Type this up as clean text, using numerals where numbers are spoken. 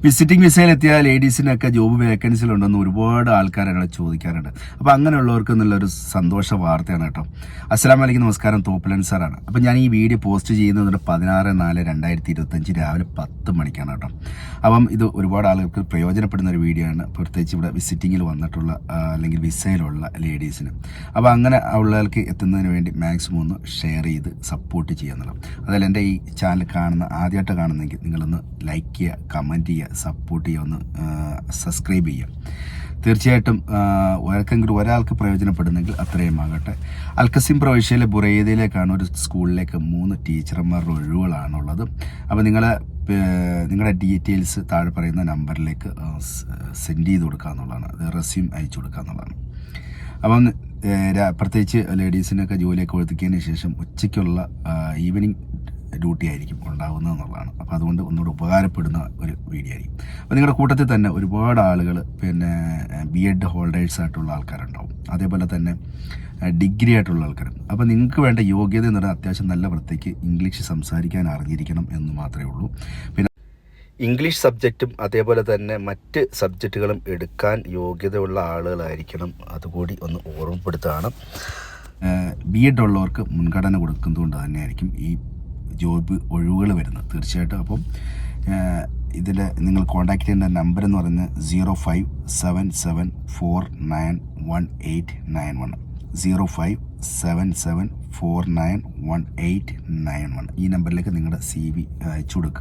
Visiting വിസയിലെത്തിയ ലേഡീസിനൊക്കെ job വേക്കൻസിലുണ്ടെന്ന് ഒരുപാട് ആൾക്കാർ എന്നോട് ചോദിക്കാറുണ്ട്. അപ്പോൾ അങ്ങനെയുള്ളവർക്ക് എന്നുള്ളൊരു സന്തോഷ വാർത്തയാണ് കേട്ടോ. അസ്സലാമു അലൈക്കും, നമസ്കാരം. തോപ്പിലൻ സാറാണ്. അപ്പോൾ ഞാൻ ഈ വീഡിയോ പോസ്റ്റ് ചെയ്യുന്നത് 16/4/2025 രാവിലെ 10 മണിക്കാണ് കേട്ടോ. അപ്പം ഇത് ഒരുപാട് ആളുകൾക്ക് പ്രയോജനപ്പെടുന്ന ഒരു വീഡിയോ ആണ്, പ്രത്യേകിച്ച് ഇവിടെ വിസിറ്റിങ്ങിൽ വന്നിട്ടുള്ള അല്ലെങ്കിൽ വിസയിലുള്ള ലേഡീസിന്. അപ്പോൾ അങ്ങനെ ഉള്ളവർക്ക് എത്തുന്നതിന് വേണ്ടി മാക്സിമം ഒന്ന് ഷെയർ ചെയ്ത് സപ്പോർട്ട് ചെയ്യുക എന്നുള്ളത്. അതായത് എൻ്റെ ഈ ചാനൽ ആദ്യമായിട്ട് കാണുന്നെങ്കിൽ നിങ്ങളൊന്ന് ലൈക്ക് ചെയ്യുക, കമൻറ്റ് ചെയ്യുക, സപ്പോർട്ട് ചെയ്യുക, ഒന്ന് സബ്സ്ക്രൈബ് ചെയ്യുക. തീർച്ചയായിട്ടും ഒരാൾക്ക് പ്രയോജനപ്പെടുന്നെങ്കിൽ അത്രയും ആകട്ടെ. അൽക്കസിം പ്രവിശ്യയിലെ ബുറൈദയിലേക്കാണ് ഒരു സ്കൂളിലേക്ക് 3 ടീച്ചർമാരുടെ ഒഴിവുകളാണുള്ളത്. അപ്പോൾ നിങ്ങളുടെ ഡീറ്റെയിൽസ് താഴെ പറയുന്ന നമ്പറിലേക്ക് സെൻഡ് ചെയ്ത് കൊടുക്കുക എന്നുള്ളതാണ്. അത് റെസ്യൂം അയച്ചു കൊടുക്കുക എന്നുള്ളതാണ്. അപ്പം പ്രത്യേകിച്ച് ലേഡീസിനൊക്കെ ജോലിയൊക്കെ ഒതുക്കിയതിന് ശേഷം ഉച്ചയ്ക്കുള്ള ഈവനിങ് ഡ്യൂട്ടി ആയിരിക്കും ഉണ്ടാകുന്നതെന്നുള്ളതാണ്. അപ്പോൾ അതുകൊണ്ട് ഒന്നുകൂടെ ഉപകാരപ്പെടുന്ന ഒരു വീഡിയോ ആയിരിക്കും. അപ്പോൾ നിങ്ങളുടെ കൂട്ടത്തിൽ തന്നെ ഒരുപാട് ആളുകൾ BEd ഹോൾഡേഴ്സ് ആയിട്ടുള്ള ആൾക്കാരുണ്ടാവും, അതേപോലെ തന്നെ ഡിഗ്രി ആയിട്ടുള്ള ആൾക്കാരും. അപ്പോൾ നിങ്ങൾക്ക് വേണ്ട യോഗ്യത എന്ന് പറഞ്ഞാൽ അത്യാവശ്യം നല്ല വൃത്തിക്ക് ഇംഗ്ലീഷ് സംസാരിക്കാൻ അറിഞ്ഞിരിക്കണം എന്ന് മാത്രമേ ഉള്ളൂ. പിന്നെ ഇംഗ്ലീഷ് സബ്ജക്റ്റും അതേപോലെ തന്നെ മറ്റ് സബ്ജക്റ്റുകളും എടുക്കാൻ യോഗ്യതയുള്ള ആളുകളായിരിക്കണം. അതുകൂടി ഒന്ന് ഓർമ്മപ്പെടുത്തുകയാണ്. BEd ഉള്ളവർക്ക് മുൻഗണന കൊടുക്കുന്നതുകൊണ്ട് തന്നെയായിരിക്കും ഈ ജോബ് ഒഴിവുകൾ വരുന്നത് തീർച്ചയായിട്ടും. അപ്പം ഇതിൽ നിങ്ങൾ കോൺടാക്ട് ചെയ്യേണ്ട നമ്പർ എന്ന് പറയുന്നത് 0577491891 0577491891. ഈ നമ്പറിലേക്ക് നിങ്ങളുടെ CV അയച്ചു കൊടുക്കുക.